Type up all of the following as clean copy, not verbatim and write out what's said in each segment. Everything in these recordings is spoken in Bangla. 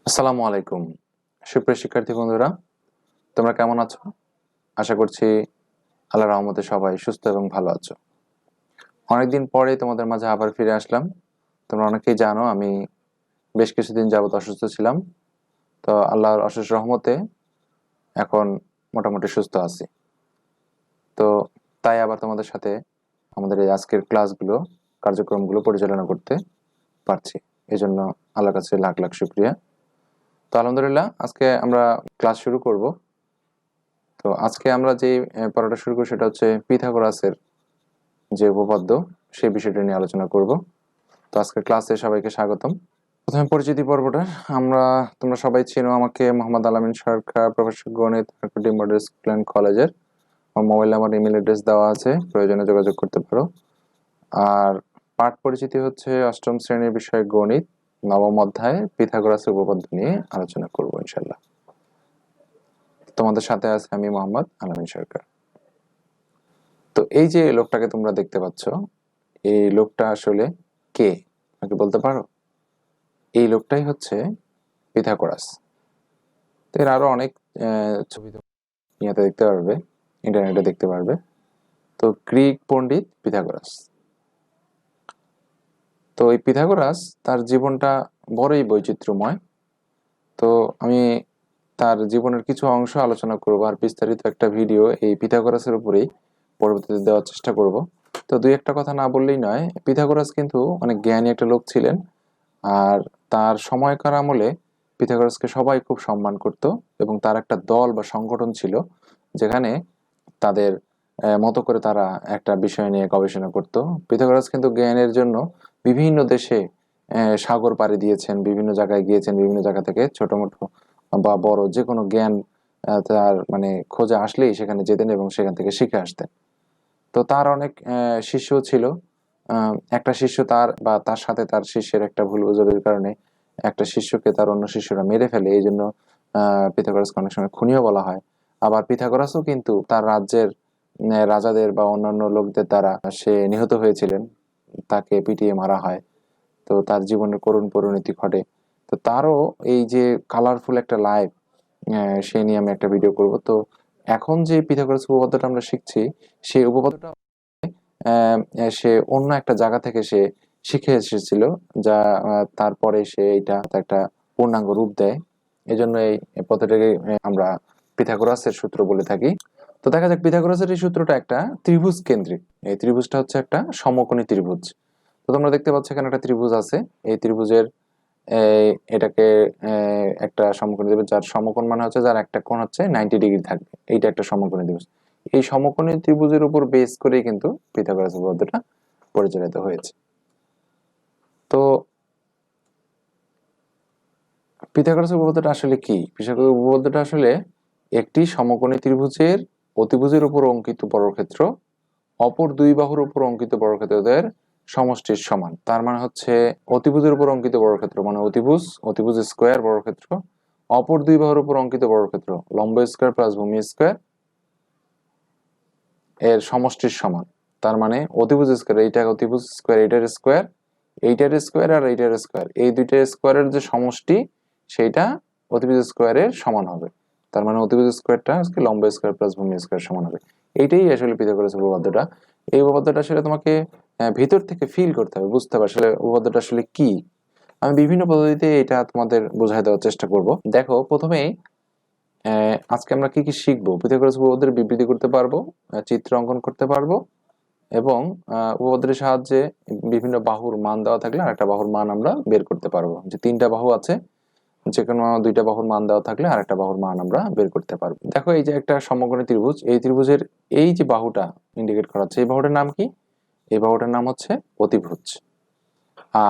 আসসালামু আলাইকুম সুপ্রিয় শিক্ষার্থী বন্ধুরা, তোমরা কেমন আছো? আশা করছি আল্লাহর রহমতে সবাই সুস্থ এবং ভালো আছো। অনেকদিন পরে তোমাদের মাঝে আবার ফিরে আসলাম। তোমরা অনেকেই জানো আমি বেশ কিছুদিন যাবত অসুস্থ ছিলাম। তো আল্লাহর অশেষ রহমতে এখন মোটামুটি সুস্থ আছি। তো তাই আবার তোমাদের সাথে আমাদের এই আজকের ক্লাসগুলো, কার্যক্রমগুলো পরিচালনা করতে পারছি। এই জন্য আল্লাহর কাছে লাখ লাখ শুকরিয়া। তো আলহামদুলিল্লাহ, আজকে আমরা ক্লাস শুরু করব। তো আজকে আমরা যে পড়াটা শুরু করি সেটা হচ্ছে পিথাগোরাসের যে উপপাদ্য, সেই বিষয়টা নিয়ে আলোচনা করব। তো আজকে ক্লাসে সবাইকে স্বাগতম। প্রথমে পরিচিতি পর্বটা তোমরা সবাই চেনো আমাকে, মোহাম্মদ আল-আমিন সরকার, প্রফেসর গণিত, মডেল স্কুল অ্যান্ড কলেজের। আমার মোবাইল নাম্বার, ইমেল অ্যাড্রেস দেওয়া আছে, প্রয়োজনে যোগাযোগ করতে পারো। আর পাঠ পরিচিতি হচ্ছে অষ্টম শ্রেণীর বিষয় গণিত, নবম অধ্যায়ে পিথাগোরাসের উপপাদ্য নিয়ে আলোচনা করব ইনশাল্লাহ। তোমাদের সাথে আছে আমি, মোহাম্মদ আল-আমিন সরকার। তো এই যে লোকটাকে তোমরা দেখতে পাচ্ছ, এই লোকটা আসলে কে আমাকে বলতে পারো? এই লোকটাই হচ্ছে পিথাগোরাস। তো এর আরো অনেক ছবি ইয়াতে দেখতে পারবে, ইন্টারনেটে দেখতে পারবে। তো গ্রিক পণ্ডিত পিথাগোরাস। তো এই পিথাগোরাস তার জীবনটা বড়ই বৈচিত্র্যময়। তো আমি তার জীবনের কিছু অংশ আলোচনা করব, আর বিস্তারিত একটা ভিডিও এই পিথাগোরাসের উপরেই পরবর্তীতে দেওয়ার চেষ্টা করব। তো দুই একটা কথা না বললেই নয়, পিথাগোরাস কিন্তু অনেক জ্ঞানী একটা লোক ছিলেন। আর তার সময়কার আমলে পিথাগোরাসকে সবাই খুব সম্মান করত, এবং তার একটা দল বা সংগঠন ছিল যেখানে তাদের মতো করে তারা একটা বিষয় নিয়ে গবেষণা করত। পিথাগোরাস কিন্তু জ্ঞানের জন্য বিভিন্ন দেশে সাগর পাড়ি দিয়েছেন, বিভিন্ন জায়গায় গিয়েছেন, বিভিন্ন জায়গা থেকে ছোট মোটো বা বড় যে কোনো জ্ঞান তার মানে খোঁজে আসলেই সেখানে যেতেন এবং সেখান থেকে শিখে আসতেন। তো তার অনেক শিষ্য ছিল। একটা শিষ্য তার সাথে তার শিষ্যের একটা ভুল বোঝাবুঝির কারণে একটা শিষ্যকে তার অন্য শিষ্যরা মেরে ফেলে। এই জন্য পিথাগোরাসকে অনেক সময় খুনিও বলা হয়। আবার পিথাগোরাসও কিন্তু তার রাজ্যের রাজাদের বা অন্যান্য লোকদের দ্বারা সে নিহত হয়েছিলেন, তাকে পিটিয়ে মারা হয়। তো তার জীবনের করুণ পরিণতি ঘটে। তো তারও এই যে কালারফুল একটা লাইফ, সে নিয়ে আমি একটা ভিডিও করব। তো এখন যে পিথাগোরাস উপপাদ্যটা আমরা শিখছি, সেই উপপাদ্যটা সে অন্য একটা জায়গা থেকে সে শিখে এসেছিল, যা তারপরে সে এটা একটা পূর্ণাঙ্গ রূপ দেয়। এই জন্য এই পদ্ধতিটাকে আমরা পিথাগোরাসের সূত্র বলে থাকি। তো দেখা যাক, পিথাগোরাসের এই সূত্রটা একটা ত্রিভুজ কেন্দ্রিক। এই ত্রিভুজটা হচ্ছে একটা সমকোণী ত্রিভুজ। তো তোমরা দেখতে পাচ্ছ এখানে একটা ত্রিভুজ আছে। এই ত্রিভুজের এটাকে একটা সমকোণী ত্রিভুজ, যার সমকোণ মানে হচ্ছে যার একটা কোণ হচ্ছে 90 ডিগ্রি থাকবে, এইটা একটা সমকোণী ত্রিভুজ। এই সমকোণী ত্রিভুজের উপর বেস করেই কিন্তু পিথাগোরাস উপপাদ্যটা পরিচালিত হয়েছে। তো পিথাগোরাস উপপাদ্যটা আসলে কি? পিথাগোরাস উপপাদ্যটা আসলে একটি সমকোণী ত্রিভুজের অতিভুজের উপর অঙ্কিত বর্গক্ষেত্র অপর দুই বাহুর উপর অঙ্কিত বর্গক্ষেত্রদের সমষ্টির সমান। তার মানে হচ্ছে অতিভুজের উপর অঙ্কিত বর্গক্ষেত্র মানে অতিভুজ স্কোয়ার বর্গক্ষেত্র, অপর দুই বাহুর উপর অঙ্কিত বর্গক্ষেত্র লম্ব স্কোয়ার প্লাস ভূমি স্কোয়ার এর সমষ্টির সমান। তার মানে অতিভুজ স্কোয়ার, এইটা অতিভুজ স্কোয়ার, এইটার স্কোয়ার, এইটার স্কোয়ার আর এইটার স্কোয়ার, এই দুইটার স্কোয়ারের যে সমষ্টি সেইটা অতিভুজ স্কোয়ারের সমান হবে। তার মানে অতিভুজ স্কোয়ারটা লম্ব স্কোয়ার প্লাস ভূমি স্কোয়ার সমান হবে। এইটাই আসলে পিথাগোরাস উপপাদ্যটা। এই উপপাদ্যটা আসলে তোমাকে ভিতর থেকে ফিল করতে হবে, বুঝতে হবে আসলে উপপাদ্যটা আসলে কি। আমি বিভিন্ন পদ্ধতিতে এটা তোমাদের বোঝাই দেওয়ার চেষ্টা করব। দেখো, প্রথমেই আজকে আমরা কি কি শিখবো। পিথাগোরাস উপপাদ্যের বিবৃতি করতে পারবো, চিত্র অঙ্কন করতে পারবো, এবং উপপাদ্যের সাহায্যে বিভিন্ন বাহুর মান দেওয়া থাকলে আরেকটা বাহুর মান আমরা বের করতে পারবো। যে তিনটা বাহু আছে, যে কোনো দুইটা বাহুর মান দেওয়া থাকলে আরেকটা বাহুর মান আমরা বের করতে পারবো। দেখো, এই যে একটা সমকোণী ত্রিভুজ, এই ত্রিভুজের এই যে বাহুটা ইন্ডিকেট করা হচ্ছে, এই বাহুটার নাম কি? এই বাহুটার নাম হচ্ছে অতিভুজ।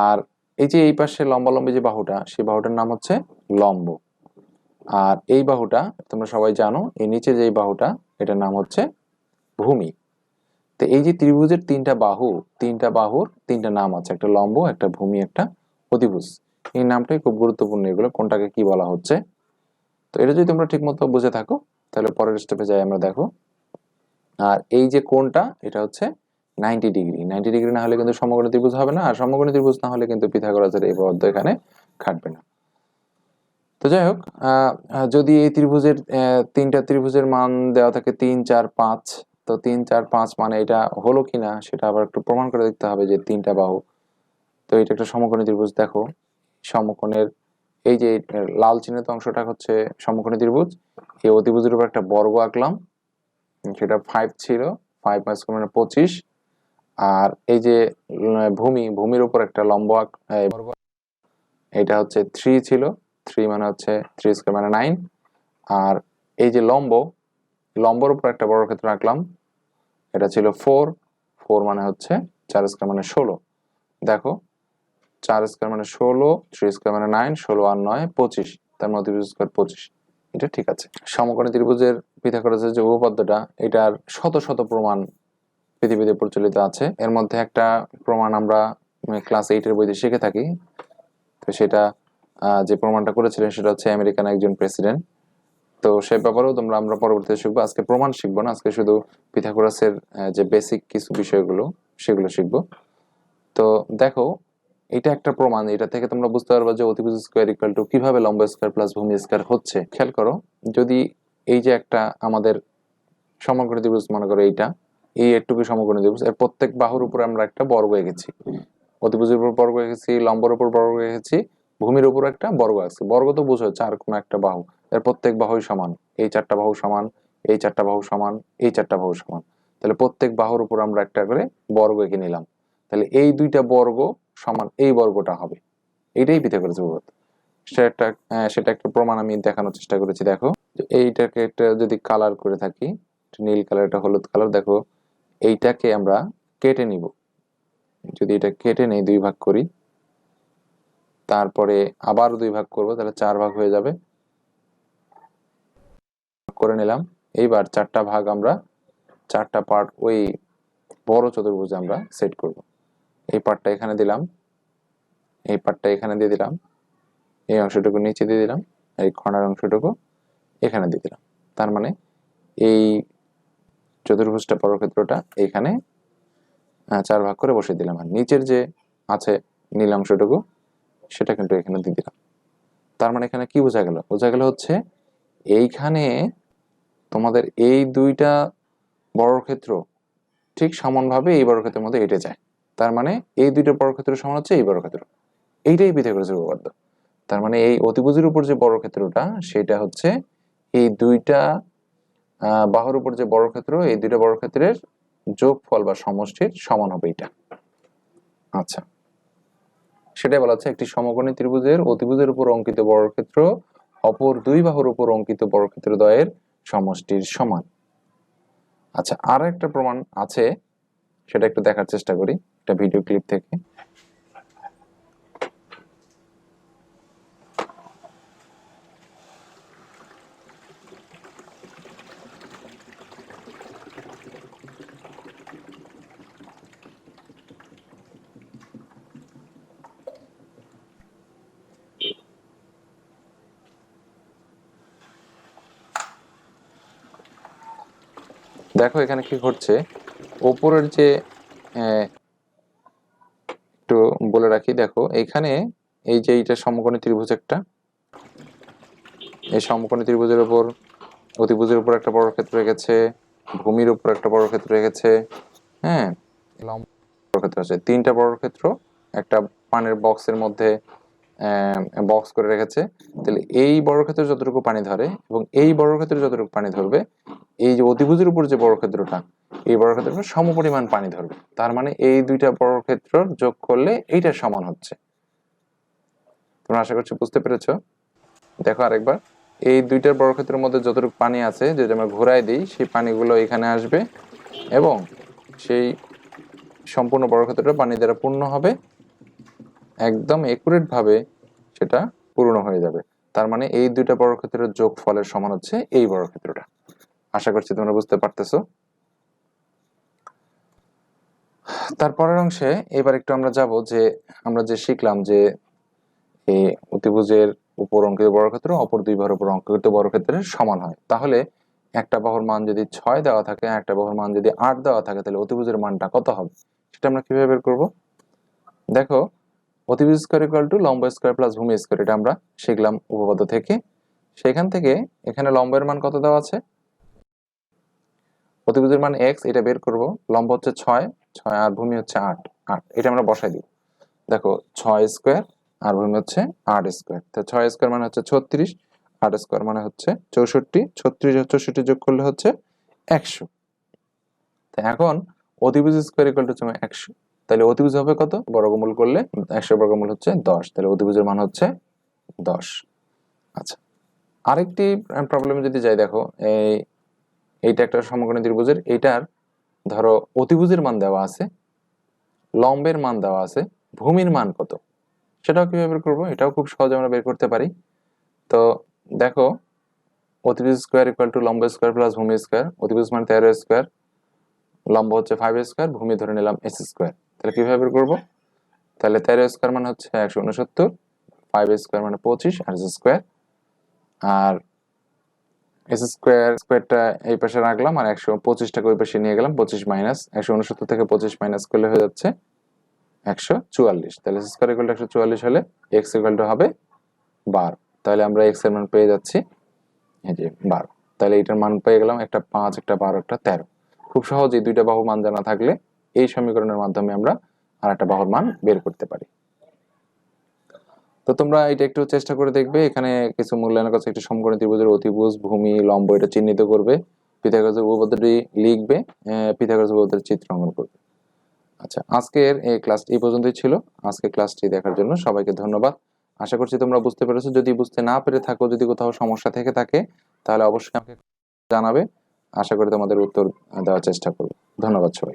আর এই যে এই পাশে লম্বালম্বী যে বাহুটা, সেই বাহুটার নাম হচ্ছে লম্ব। আর এই বাহুটা তোমরা সবাই জানো, এই নিচে যে বাহুটা, এটার নাম হচ্ছে ভূমি। তো এই যে ত্রিভুজের তিনটা বাহুর তিনটা নাম আছে, একটা লম্ব, একটা ভূমি, একটা অতিভুজ। এই নামটাই খুব গুরুত্বপূর্ণ, এগুলো কোনটাকে কি বলা হচ্ছে। তো এটা যদি তোমরা ঠিক মতো বুঝে থাকো তাহলে পরের স্টেপে যাই আমরা। দেখো, আর এই যে কোণটা, এটা হচ্ছে 90 ডিগ্রি। 90 ডিগ্রি না হলে কিন্তু সমকোণী ত্রিভুজ হবে না, আর সমকোণী ত্রিভুজ না হলে কিন্তু পিথাগোরাসের এই উপপাদ্য এখানে খাটবে না। তো যাই হোক, যদি এই ত্রিভুজের তিনটা ত্রিভুজের মান দেওয়া থাকে 3, 4, 5, তো 3, 4, 5 মানে এটা হলো কিনা সেটা আবার একটু প্রমাণ করে দেখতে হবে যে তিনটা বাহু। তো এটা একটা সমকোণী ত্রিভুজ। দেখো সমকোণের এই যে লাল চিহ্নিত অংশটা হচ্ছে সমকোণী ত্রিভুজ। এই অতিভুজের উপর একটা বর্গ আঁকলাম, সেটা 5 ছিল, 5 + 25। আর এই যে ভূমির উপর একটা লম্ব বর্গ, এটা হচ্ছে 3 ছিল, 3 মানে হচ্ছে 3 স্কয়ার মানে 9। আর এই যে লম্বর উপর একটা বর্গক্ষেত্র আঁকলাম, এটা ছিল 4, 4 মানে হচ্ছে 4 স্কয়ার মানে 16। দেখো 4 স্কয়ার মানে 16, 3 স্কয়ার মানে 9, 16 আর 9 25, তার মানে অতিভুজ স্কয়ার 25। এটা ঠিক আছে। সমকোণী ত্রিভুজের পিথাগোরাসের যে উপপাদ্যটা, এটার শত শত প্রমাণ পৃথিবীতে প্রচলিত আছে। এর মধ্যে একটা প্রমাণ আমরা ক্লাস 8 এর বইতে শিখে থাকি। তো সেটা যে প্রমাণটা করেছিলেন সেটা হচ্ছে আমেরিকান একজন প্রেসিডেন্ট। তো সে ব্যাপারেও আমরা পরবর্তীতে শিখবো। আজকে প্রমাণ শিখবো না, আজকে শুধু পিথাগোরাসের যে বেসিক কিছু বিষয়গুলো সেগুলো শিখবো। তো দেখো এটা একটা প্রমাণ, এটা থেকে তোমরা বুঝতে পারবে যে অতিভুজ স্কয়ার ইকুয়াল টু কিভাবে লম্ব স্কয়ার প্লাস ভূমি স্কয়ার হচ্ছে। খেয়াল করো, যদি এই যে একটা আমাদের সমকোণী ত্রিভুজ মনে করো, এই একটুকু সমকোণী ত্রিভুজ, এর প্রত্যেক বাহুর উপরে আমরা একটা বর্গ এঁকেছি, অতিভুজের উপর বর্গ এঁকেছি, লম্বের উপর বর্গ এঁকেছি, ভূমির উপর একটা বর্গ আছে। বর্গ তো বুঝো চার কোণ একটা বাহু, এর প্রত্যেক বাহুই সমান, এই চারটা বাহু সমান, এই চারটা বাহু সমান, এই চারটা বাহু সমান। তাহলে প্রত্যেক বাহুর উপর আমরা একটা করে বর্গ এঁকে নিলাম। তাহলে এই দুইটা বর্গ সমান এই বর্গটা হবে, এইটাই পিথাগোরাস উপপাদ্য। সেটা একটা প্রমাণ আমি দেখানোর চেষ্টা করেছি। দেখো এইটাকে একটা যদি কালার করে থাকি, নীল কালার, এটা হলুদ কালার, দেখো এইটাকে আমরা কেটে নিব। যদি এটা কেটে নেই, 2 ভাগ করি, তারপরে আবার 2 ভাগ করব, তাহলে 4 ভাগ হয়ে যাবে। করে নিলাম। এইবার চারটা ভাগ আমরা, চারটা পার্ট ওই বড় চতুর্ভুজে আমরা সেট করব। এই পার্টটা এখানে দিলাম, এই পার্টটা এখানে দিয়ে দিলাম, এই অংশটুকু নিচে দিয়ে দিলাম, এই কর্নার অংশটুকু এখানে দিয়ে দিলাম। তার মানে এই চতুর্ভুজটা বর্গক্ষেত্রটা এখানে 4 ভাগ করে বসিয়ে দিলাম, আর নিচের যে আছে নীল অংশটুকু সেটা কিন্তু এখানে দিয়ে দিলাম। তার মানে এখানে কি বোঝা গেল? বোঝা গেল হচ্ছে এইখানে তোমাদের এই দুইটা বর্গক্ষেত্র ঠিক সমানভাবে এই বর্গক্ষেত্রের মধ্যে এঁটে যায়। তার মানে এই দুইটা বর্গক্ষেত্র সমান হচ্ছে এই বর্গক্ষেত্র। এইটাই পিথাগোরাসের উপপাদ্য। তার মানে এই অতিভুজের উপর যে বর্গক্ষেত্রটা, সেটা হচ্ছে এই দুইটা বাহুর উপর যে বর্গক্ষেত্র, এই দুইটা বর্গক্ষেত্রের যোগফল বা সমষ্টির সমান হবে এটা। আচ্ছা, সেটাই বলা হচ্ছে একটি সমকোণী ত্রিভুজের অতিভুজের উপর অঙ্কিত বর্গক্ষেত্র অপর দুই বাহুর উপর অঙ্কিত বর্গক্ষেত্র দ্বয়ের সমষ্টির সমান। আচ্ছা, আর একটা প্রমাণ আছে, সেটা একটু দেখার চেষ্টা করি একটা ভিডিও ক্লিপ থেকে। দেখো এখানে কি ঘটছে, ওপরের যে একটু বলে রাখি, দেখো এখানে এই যে এইটা সমকোণী ত্রিভুজ একটা, এই সমকোণী ত্রিভুজের উপর অতিভুজের উপর একটা বর্গক্ষেত্র রেখেছে, ভূমির উপর একটা বর্গক্ষেত্র রেখেছে, হ্যাঁ, বর্গক্ষেত্র আছে, তিনটা বর্গক্ষেত্র একটা পানির বক্সের মধ্যে বক্স করে রেখেছে। তাহলে এই বর্গক্ষেত্রে যতটুকু পানি ধরে এবং এই বর্গক্ষেত্রে যতটুকু পানি ধরবে, এই যে অতিভুজের উপর যে বর্গক্ষেত্রটা, এই বর্গক্ষেত্রটা সমপরিমাণ পানি ধরবে। তার মানে এই দুইটা বর্গক্ষেত্র যোগ করলে এইটা সমান হচ্ছে। তোমরা আশা করছি বুঝতে পেরেছো। দেখো আরেকবার, এই দুইটার বর্গক্ষেত্রের মধ্যে যতটুকু পানি আছে, যদি আমরা ঘুরাই দিই, সেই পানিগুলো এখানে আসবে এবং সেই সম্পূর্ণ বর্গক্ষেত্রটা পানি দ্বারা পূর্ণ হবে, একদম একুরেট ভাবে সেটা পূর্ণ হয়ে যাবে। তার মানে এই দুইটা বর্গক্ষেত্রের যোগফলের সমান হচ্ছে এই বর্গক্ষেত্রটা। আশা করছি তোমরা বুঝতে পারতেছো। তারপরের অংশে এবার একটু আমরা যাব যে আমরা যে শিখলাম যে এই অতিভুজের উপর অঙ্কিত বর্গক্ষেত্র অপর দুই বাহুর উপর অঙ্কিত বর্গক্ষেত্রের সমান হয়। তাহলে একটা বাহুর মান যদি 6 দেওয়া থাকে, একটা বাহুর মান যদি 8 দেওয়া থাকে, তাহলে অতিভুজের মানটা কত হবে সেটা আমরা কিভাবে বের করব? দেখো অতিভুজ স্কয়ার ইকুয়াল টু লম্ব স্কয়ার প্লাস ভূমি স্কয়ার, এটা আমরা শিখলাম উপপাদ্য থেকে। সেখান থেকে এখানে লম্বের মান কত দেওয়া আছে, অতিভুজের মান x, এটা বের করব। লম্ব হচ্ছে 6 আর ভূমি হচ্ছে 8, এটা আমরা বসাই দিব। দেখো 6 স্কয়ার আর ভূমি হচ্ছে 8 স্কয়ার, তো 6 স্কয়ার মানে হচ্ছে 36, 8 স্কয়ার মানে হচ্ছে 64, 36 আর 64 যোগ করলে হচ্ছে 100। তো এখন অতিভুজ স্কয়ার ইকুয়াল টু 100, তাহলে অতিভুজ হবে কত, বর্গমূল করলে 100 বর্গমূল হচ্ছে 10, তাহলে অতিভুজের মান হচ্ছে 10। আচ্ছা, আরেকটি প্রবলেমে যদি যাই, দেখো এইটা একটা সমকোণী ত্রিভুজের, এইটার ধরো অতিভুজের মান দেওয়া আছে, লম্বের মান দেওয়া আছে, ভূমির মান কত, সেটাও কিভাবে বের করবো, এটাও খুব সহজে আমরা বের করতে পারি। তো দেখো অতিভুজ স্কয়ার ইকুয়াল টু লম্ব স্কয়ার প্লাস ভূমি স্কয়ার, অতিভুজ মানে 13 স্কয়ার, লম্ব হচ্ছে 5 স্কয়ার, ভূমি ধরে নিলাম s স্কয়ার। তাহলে কিভাবে বের করবো, তাহলে 13 স্কয়ার মানে হচ্ছে 169, 5 স্কয়ার মানে 25 আর s স্কয়ার, আর s স্কয়ার স্কয়ারটা এই পাশে রাখলাম আর 125টাকে ওই পাশে নিয়ে গেলাম, 25 মাইনাস 169 থেকে 25 মাইনাস করলে হয়ে যাচ্ছে 144। তাহলে s স্কয়ার ইকুয়াল টু 144 হলে x ইকুয়াল টু হবে 12। তাহলে আমরা x এর মান পেয়ে যাচ্ছি এই যে 12। তাহলে এটার মান পেয়ে গেলাম, একটা 5, একটা 12, একটা 13। খুব সহজেই দুইটা বাহুর মান জানা থাকলে এই সমীকরণের মাধ্যমে আমরা আরেকটা বাহুর মান বের করতে পারি। তো তোমরা এটা একটু চেষ্টা করে দেখবে, এখানে কিছু মূল্যায়নের কাছে একটি সমকোণী ত্রিভুজের অতিভুজ, ভূমি, লম্ব এটা চিহ্নিত করবে, পিথাগোরাসের উপপাদ্যটি লিখবে, পিথাগোরাসের উপপাদ্যের চিত্র অঙ্কন করবে। আচ্ছা, আজকের এই ক্লাসটি এই পর্যন্তই ছিল। আজকে ক্লাসটি দেখার জন্য সবাইকে ধন্যবাদ। আশা করছি তোমরা বুঝতে পেরেছো। যদি বুঝতে না পেরে থাকো, যদি কোথাও সমস্যা থেকে থাকে, তাহলে অবশ্যই আমাকে জানাবে। আশা করি তোমাদের উত্তর দেওয়ার চেষ্টা করব। ধন্যবাদ সবাইকে।